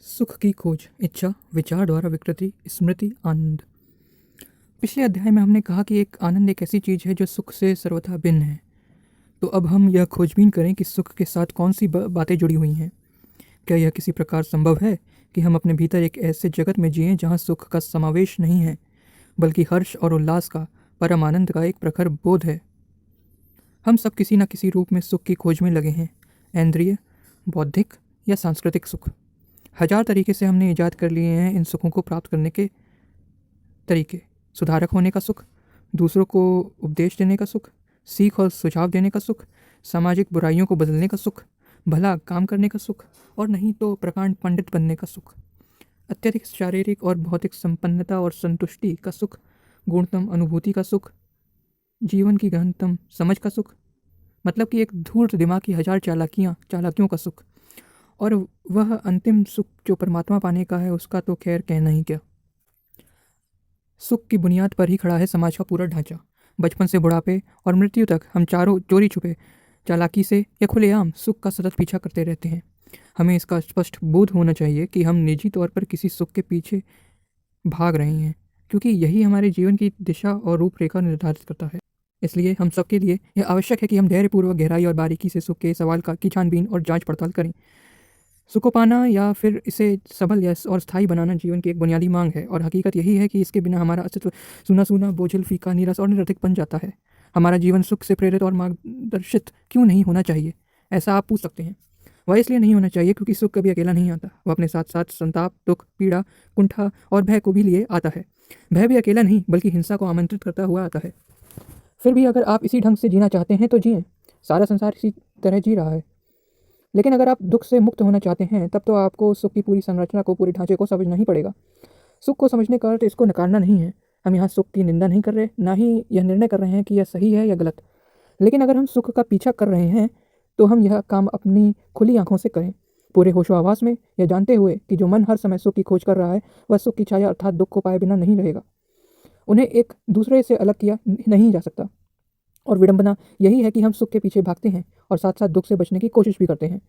सुख की खोज, इच्छा, विचार द्वारा विकृति, स्मृति, आनंद। पिछले अध्याय में हमने कहा कि एक आनंद एक ऐसी चीज़ है जो सुख से सर्वथा भिन्न है। तो अब हम यह खोजबीन करें कि सुख के साथ कौन सी बातें जुड़ी हुई हैं। क्या यह किसी प्रकार संभव है कि हम अपने भीतर एक ऐसे जगत में जिएं जहाँ सुख का समावेश नहीं है, बल्कि हर्ष और उल्लास का, परम आनंद का एक प्रखर बोध है। हम सब किसी न किसी रूप में सुख की खोज में लगे हैं, इंद्रिय, बौद्धिक या सांस्कृतिक सुख। हजार तरीके से हमने ईजाद कर लिए हैं इन सुखों को प्राप्त करने के तरीके। सुधारक होने का सुख, दूसरों को उपदेश देने का सुख, सीख और सुझाव देने का सुख, सामाजिक बुराइयों को बदलने का सुख, भला काम करने का सुख, और नहीं तो प्रकांड पंडित बनने का सुख। अत्यधिक शारीरिक और भौतिक संपन्नता और संतुष्टि का सुख, गुणतम अनुभूति का सुख, जीवन की गहनतम समझ का सुख, मतलब कि एक धूर्त दिमाग की हजार चालाकियों का सुख, और वह अंतिम सुख जो परमात्मा पाने का है उसका तो खैर कहना ही क्या। सुख की बुनियाद पर ही खड़ा है समाज का पूरा ढांचा। बचपन से बुढ़ापे और मृत्यु तक हम चारों चोरी छुपे, चालाकी से या खुलेआम सुख का सतत पीछा करते रहते हैं। हमें इसका स्पष्ट बोध होना चाहिए कि हम निजी तौर पर किसी सुख के पीछे भाग रहे हैं, क्योंकि यही हमारे जीवन की दिशा और रूपरेखा निर्धारित करता है। इसलिए हम सबके लिए यह आवश्यक है कि हम धैर्यपूर्वक, गहराई और बारीकी से सुख के सवाल की छानबीन और जांच पड़ताल करें। सुख को पाना या फिर इसे सबल या और स्थायी बनाना जीवन की एक बुनियादी मांग है, और हकीकत यही है कि इसके बिना हमारा अस्तित्व सूना सूना, बोझिल, फीका, नीरस और निरर्थक बन जाता है। हमारा जीवन सुख से प्रेरित और मार्गदर्शित क्यों नहीं होना चाहिए, ऐसा आप पूछ सकते हैं। वह इसलिए नहीं होना चाहिए क्योंकि सुख कभी अकेला नहीं आता। वह अपने साथ साथ संताप, दुख, पीड़ा, कुंठा और भय को भी लिए आता है। भय भी अकेला नहीं बल्कि हिंसा को आमंत्रित करता हुआ आता है। फिर भी अगर आप इसी ढंग से जीना चाहते हैं तो जिएं। सारा संसार इसी तरह जी रहा है। लेकिन अगर आप दुख से मुक्त होना चाहते हैं तब तो आपको सुख की पूरी संरचना को, पूरे ढांचे को समझना ही पड़ेगा। सुख को समझने का अर्थ इसको नकारना नहीं है। हम यहाँ सुख की निंदा नहीं कर रहे, ना ही यह निर्णय कर रहे हैं कि यह सही है या गलत। लेकिन अगर हम सुख का पीछा कर रहे हैं तो हम यह काम अपनी खुली आंखों से करें, पूरे होशोहवास में, यह जानते हुए कि जो मन हर समय सुख की खोज कर रहा है वह सुख की छाया अर्थात दुख को पाए बिना नहीं रहेगा। उन्हें एक दूसरे से अलग किया नहीं जा सकता। और विडंबना यही है कि हम सुख के पीछे भागते हैं और साथ साथ दुख से बचने की कोशिश भी करते हैं।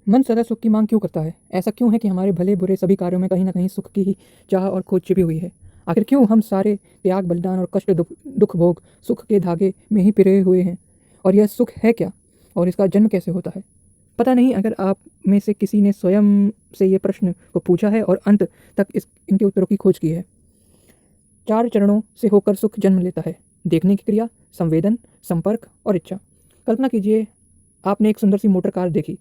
मन सदा सुख की मांग क्यों करता है? ऐसा क्यों है कि हमारे भले बुरे सभी कार्यों में कहीं ना कहीं सुख की ही चाह और खोज छिपी हुई है? आखिर क्यों हम सारे त्याग, बलिदान और कष्ट, दुख भोग सुख के धागे में ही पिरे हुए हैं? और यह सुख है क्या, और इसका जन्म कैसे होता है? पता नहीं। अगर आप में से किसी ने स्वयं से ये प्रश्न को पूछा है और अंत तक इनके उत्तरों की खोज की है। 4 चरणों से होकर सुख जन्म लेता है: देखने की क्रिया, संवेदन, संपर्क और इच्छा। कल्पना कीजिए, आपने एक सुंदर सी मोटर कार देखी।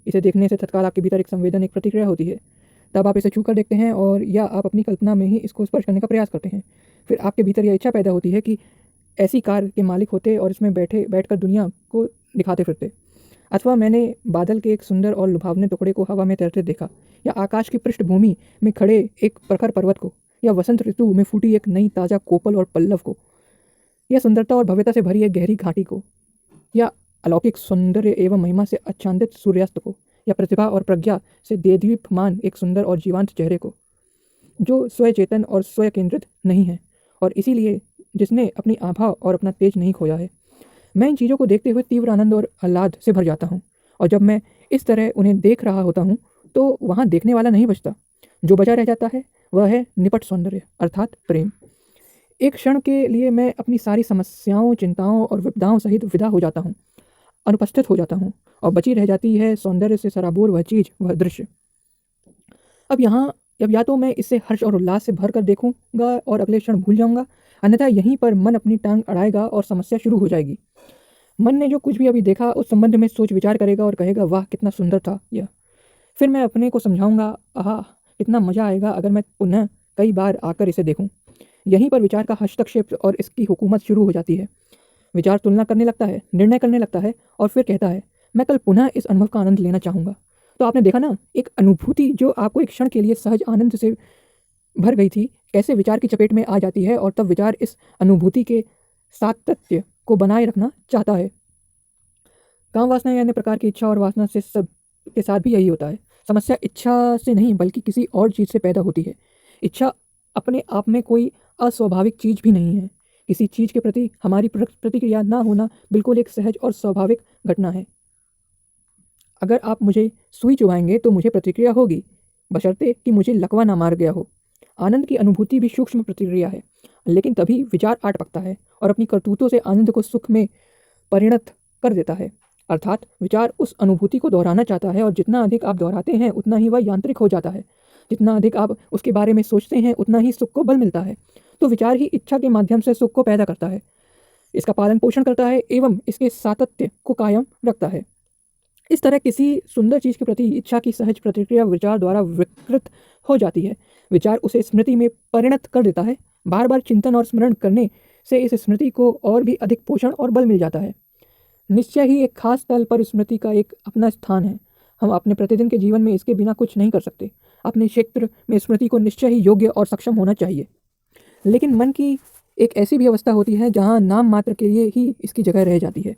इसे देखने से तत्काल आपके भीतर एक संवेदन, एक प्रतिक्रिया होती है। तब आप इसे छू कर देखते हैं, और या आप अपनी कल्पना में ही इसको स्पर्श करने का प्रयास करते हैं। फिर आपके भीतर यह इच्छा पैदा होती है कि ऐसी कार के मालिक होते और इसमें बैठकर दुनिया को दिखाते फिरते। अथवा मैंने बादल के एक सुंदर और लुभावने टुकड़े को हवा में तैरते देखा, या आकाश की पृष्ठभूमि में खड़े एक प्रखर पर्वत को, या वसंत ऋतु में फूटी एक नई ताज़ा कोपल और पल्लव को, या सुंदरता और भव्यता से भरी एक गहरी घाटी को, या अलौकिक सौंदर्य एवं महिमा से आच्छादित सूर्यास्त को, या प्रतिभा और प्रज्ञा से देदीप्यमान एक सुंदर और जीवंत चेहरे को, जो स्वयं चेतन और स्वयं केंद्रित नहीं है, और इसीलिए जिसने अपनी आभा और अपना तेज नहीं खोया है। मैं इन चीज़ों को देखते हुए तीव्र आनंद और आह्लाद से भर जाता हूँ, और जब मैं इस तरह उन्हें देख रहा होता हूँ तो वहाँ देखने वाला नहीं बचता। जो बचा रह जाता है वह है निपट सौंदर्य अर्थात प्रेम। एक क्षण के लिए मैं अपनी सारी समस्याओं, चिंताओं और विपदाओं सहित विदा हो जाता हूँ, अनुपस्थित हो जाता हूँ, और बची रह जाती है सौंदर्य से सराबोर वह चीज़, वह दृश्य। अब या तो मैं इसे हर्ष और उल्लास से भर कर देखूंगा और अगले क्षण भूल जाऊंगा, अन्यथा यहीं पर मन अपनी टांग अड़ाएगा और समस्या शुरू हो जाएगी। मन ने जो कुछ भी अभी देखा उस संबंध में सोच विचार करेगा और कहेगा, वाह कितना सुंदर था यह। फिर मैं अपने को समझाऊंगा, आह कितना मज़ा आएगा अगर मैं पुनः कई बार आकर इसे देखूं। यहीं पर विचार का हस्तक्षेप और इसकी हुकूमत शुरू हो जाती है। विचार तुलना करने लगता है, निर्णय करने लगता है, और फिर कहता है, मैं कल पुनः इस अनुभव का आनंद लेना चाहूँगा। तो आपने देखा ना, एक अनुभूति जो आपको एक क्षण के लिए सहज आनंद से भर गई थी, कैसे विचार की चपेट में आ जाती है, और तब विचार इस अनुभूति के सातत्य को बनाए रखना चाहता है। काम वासना या अन्य प्रकार की इच्छा और वासना से सब के साथ भी यही होता है। समस्या इच्छा से नहीं बल्कि किसी और चीज़ से पैदा होती है। इच्छा अपने आप में कोई अस्वाभाविक चीज़ भी नहीं है। किसी चीज़ के प्रति हमारी प्रतिक्रिया ना होना बिल्कुल एक सहज और स्वाभाविक घटना है। अगर आप मुझे सुई चुभाएंगे तो मुझे प्रतिक्रिया होगी, बशर्ते कि मुझे लकवा ना मार गया हो। आनंद की अनुभूति भी सूक्ष्म प्रतिक्रिया है, लेकिन तभी विचार आट पकता है और अपनी करतूतों से आनंद को सुख में परिणत कर देता है। अर्थात विचार उस अनुभूति को दोहराना चाहता है और जितना अधिक आप दोहराते हैं उतना ही वह यांत्रिक हो जाता है। जितना अधिक आप उसके बारे में सोचते हैं उतना ही सुख को बल मिलता है। तो विचार ही इच्छा के माध्यम से सुख को पैदा करता है, इसका पालन पोषण करता है एवं इसके सातत्य को कायम रखता है। इस तरह किसी सुंदर चीज़ के प्रति इच्छा की सहज प्रतिक्रिया विचार द्वारा विकृत हो जाती है। विचार उसे स्मृति में परिणत कर देता है। बार बार चिंतन और स्मरण करने से इस स्मृति को और भी अधिक पोषण और बल मिल जाता है। निश्चय ही एक खास तल पर स्मृति का एक अपना स्थान है। हम अपने प्रतिदिन के जीवन में इसके बिना कुछ नहीं कर सकते। अपने क्षेत्र में स्मृति को निश्चय ही योग्य और सक्षम होना चाहिए। लेकिन मन की एक ऐसी भी अवस्था होती है जहाँ नाम मात्र के लिए ही इसकी जगह रह जाती है।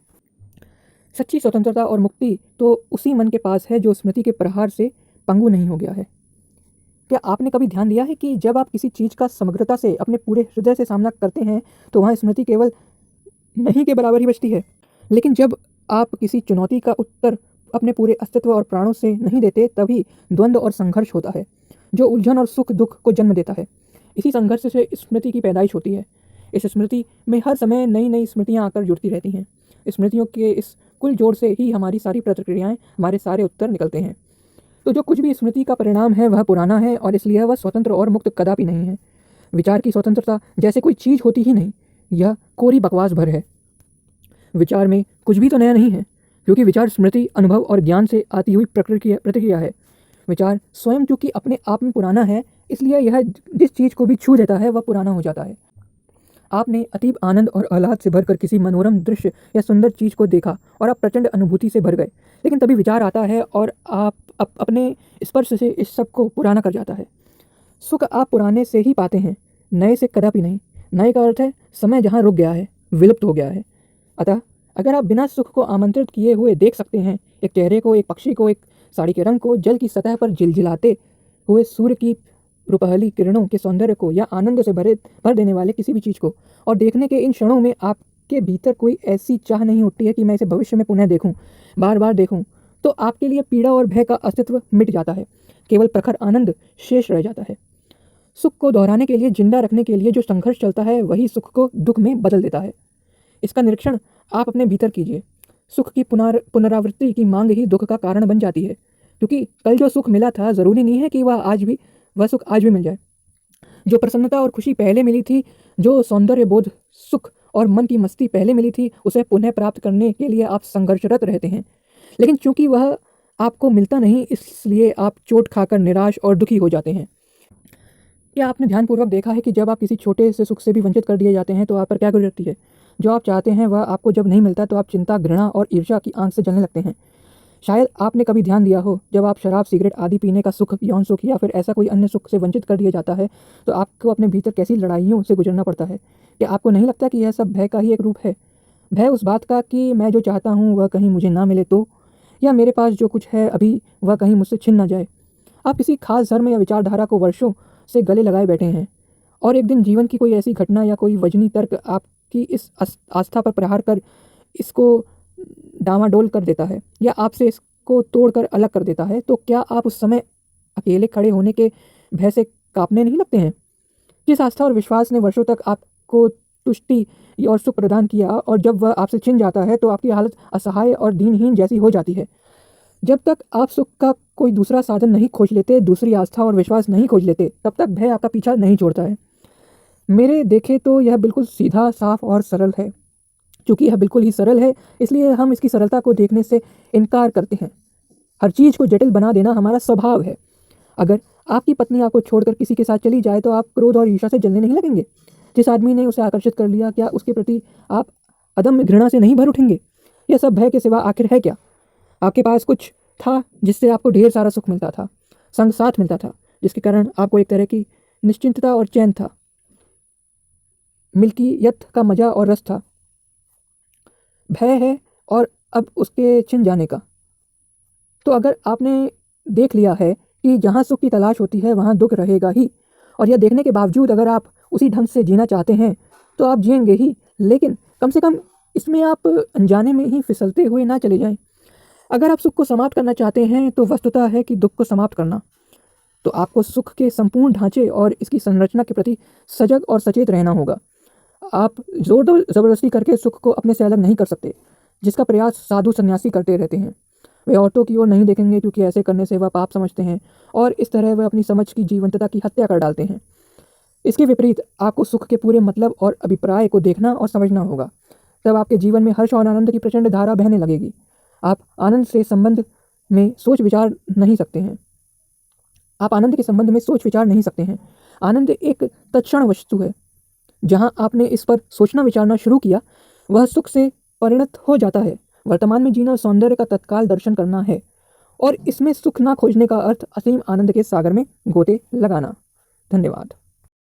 सच्ची स्वतंत्रता और मुक्ति तो उसी मन के पास है जो स्मृति के प्रहार से पंगु नहीं हो गया है। क्या आपने कभी ध्यान दिया है कि जब आप किसी चीज़ का समग्रता से अपने पूरे हृदय से सामना करते हैं तो वहाँ स्मृति केवल नहीं के बराबर ही बचती है, लेकिन जब आप किसी चुनौती का उत्तर अपने पूरे अस्तित्व और प्राणों से नहीं देते तभी द्वंद्व और संघर्ष होता है जो उलझन और सुख दुख को जन्म देता है। इसी संघर्ष से स्मृति की पैदाइश होती है। इस स्मृति में हर समय नई नई स्मृतियाँ आकर जुड़ती रहती हैं। स्मृतियों के इस कुल जोड़ से ही हमारी सारी प्रतिक्रियाएं, हमारे सारे उत्तर निकलते हैं। तो जो कुछ भी स्मृति का परिणाम है वह पुराना है और इसलिए वह स्वतंत्र और मुक्त कदापि नहीं है। विचार की स्वतंत्रता जैसे कोई चीज़ होती ही नहीं, यह कोरी बकवास भर है। विचार में कुछ भी तो नया नहीं है, क्योंकि विचार स्मृति, अनुभव और ज्ञान से आती हुई प्रतिक्रिया है। विचार स्वयं चूँकि अपने आप में पुराना है, इसलिए यह जिस चीज़ को भी छू देता है वह पुराना हो जाता है। आपने अतीब आनंद और आह्लाद से भरकर किसी मनोरम दृश्य या सुंदर चीज़ को देखा और आप प्रचंड अनुभूति से भर गए, लेकिन तभी विचार आता है और आप अपने स्पर्श से इस सब को पुराना कर जाता है। सुख आप पुराने से ही पाते हैं, नए से कदापि नहीं। नए का अर्थ है समय जहाँ रुक गया है, विलुप्त हो गया है। अतः अगर आप बिना सुख को आमंत्रित किए हुए देख सकते हैं, एक चेहरे को, एक पक्षी को, एक साड़ी के रंग को, जल की सतह पर झिलझिलाते हुए सूर्य की रुपहली किरणों के सौंदर्य को या आनंद से भर देने वाले किसी भी चीज़ को, और देखने के इन क्षणों में आपके भीतर कोई ऐसी चाह नहीं उठती है कि मैं इसे भविष्य में पुनः देखूं, बार बार देखूं, तो आपके लिए पीड़ा और भय का अस्तित्व मिट जाता है। केवल प्रखर आनंद शेष रह जाता है। सुख को दोहराने के लिए, जिंदा रखने के लिए जो संघर्ष चलता है वही सुख को दुख में बदल देता है। इसका निरीक्षण आप अपने भीतर कीजिए। सुख की पुनरावृत्ति की मांग ही दुख का कारण बन जाती है, क्योंकि कल जो सुख मिला था ज़रूरी नहीं है कि वह सुख आज भी मिल जाए। जो प्रसन्नता और खुशी पहले मिली थी, जो सौंदर्य बोध, सुख और मन की मस्ती पहले मिली थी, उसे पुनः प्राप्त करने के लिए आप संघर्षरत रहते हैं। लेकिन चूंकि वह आपको मिलता नहीं, इसलिए आप चोट खाकर निराश और दुखी हो जाते हैं। क्या आपने ध्यानपूर्वक देखा है कि जब आप किसी छोटे से सुख से भी वंचित कर दिए जाते हैं तो आप पर क्या गुजरती है? जो आप चाहते हैं वह आपको जब नहीं मिलता तो आप चिंता, घृणा और ईर्ष्या की आंख से जलने लगते हैं। शायद आपने कभी ध्यान दिया हो, जब आप शराब, सिगरेट आदि पीने का सुख, यौन सुख या फिर ऐसा कोई अन्य सुख से वंचित कर दिया जाता है तो आपको अपने भीतर कैसी लड़ाइयों से गुजरना पड़ता है। क्या आपको नहीं लगता कि यह सब भय का ही एक रूप है? भय उस बात का कि मैं जो चाहता हूँ वह कहीं मुझे ना मिले तो, या मेरे पास जो कुछ है अभी वह कहीं मुझसे छिन ना जाए। आप किसी खास धर्म या विचारधारा को वर्षों से गले लगाए बैठे हैं और एक दिन जीवन की कोई ऐसी घटना या कोई वजनी तर्क आपकी इस आस्था पर प्रहार कर इसको डामाडोल कर देता है या आपसे इसको तोड़कर अलग कर देता है, तो क्या आप उस समय अकेले खड़े होने के भय से कांपने नहीं लगते हैं? जिस आस्था और विश्वास ने वर्षों तक आपको तुष्टि और सुख प्रदान किया, और जब वह आपसे छिन जाता है तो आपकी हालत असहाय और दीनहीन जैसी हो जाती है। जब तक आप सुख का कोई दूसरा साधन नहीं खोज लेते, दूसरी आस्था और विश्वास नहीं खोज लेते, तब तक भय आपका पीछा नहीं छोड़ता है। मेरे देखे तो यह बिल्कुल सीधा, साफ और सरल है। क्योंकि यह बिल्कुल ही सरल है, इसलिए हम इसकी सरलता को देखने से इनकार करते हैं। हर चीज़ को जटिल बना देना हमारा स्वभाव है। अगर आपकी पत्नी आपको छोड़कर किसी के साथ चली जाए तो आप क्रोध और ईर्ष्या से जलने नहीं लगेंगे? जिस आदमी ने उसे आकर्षित कर लिया, क्या उसके प्रति आप अदम्य घृणा से नहीं भर उठेंगे? यह सब भय के सिवा आखिर है क्या? आपके पास कुछ था जिससे आपको ढेर सारा सुख मिलता था, संग साथ मिलता था, जिसके कारण आपको एक तरह की निश्चिंतता और चैन था, मिल्कियत का मजा और रस था। भय है और अब उसके छिन जाने का। तो अगर आपने देख लिया है कि जहाँ सुख की तलाश होती है वहाँ दुख रहेगा ही, और यह देखने के बावजूद अगर आप उसी ढंग से जीना चाहते हैं तो आप जिएंगे ही, लेकिन कम से कम इसमें आप अनजाने में ही फिसलते हुए ना चले जाएं। अगर आप सुख को समाप्त करना चाहते हैं तो वस्तुतः है कि दुख को समाप्त करना। तो आपको सुख के संपूर्ण ढांचे और इसकी संरचना के प्रति सजग और सचेत रहना होगा। आप जोर ज़बरदस्ती करके सुख को अपने से अलग नहीं कर सकते, जिसका प्रयास साधु सन्यासी करते रहते हैं। वे औरतों की ओर नहीं देखेंगे क्योंकि ऐसे करने से वह पाप समझते हैं और इस तरह वह अपनी समझ की जीवंतता की हत्या कर डालते हैं। इसके विपरीत आपको सुख के पूरे मतलब और अभिप्राय को देखना और समझना होगा। तब आपके जीवन में हर्ष और आनंद की प्रचंड धारा बहने लगेगी। आप आनंद से संबंध में सोच विचार नहीं सकते हैं। आप आनंद के संबंध में सोच विचार नहीं सकते हैं। आनंद एक तत्क्षण वस्तु है। जहाँ आपने इस पर सोचना विचारना शुरू किया, वह सुख से परिणत हो जाता है। वर्तमान में जीना सौंदर्य का तत्काल दर्शन करना है और इसमें सुख ना खोजने का अर्थ असीम आनंद के सागर में गोते लगाना। धन्यवाद।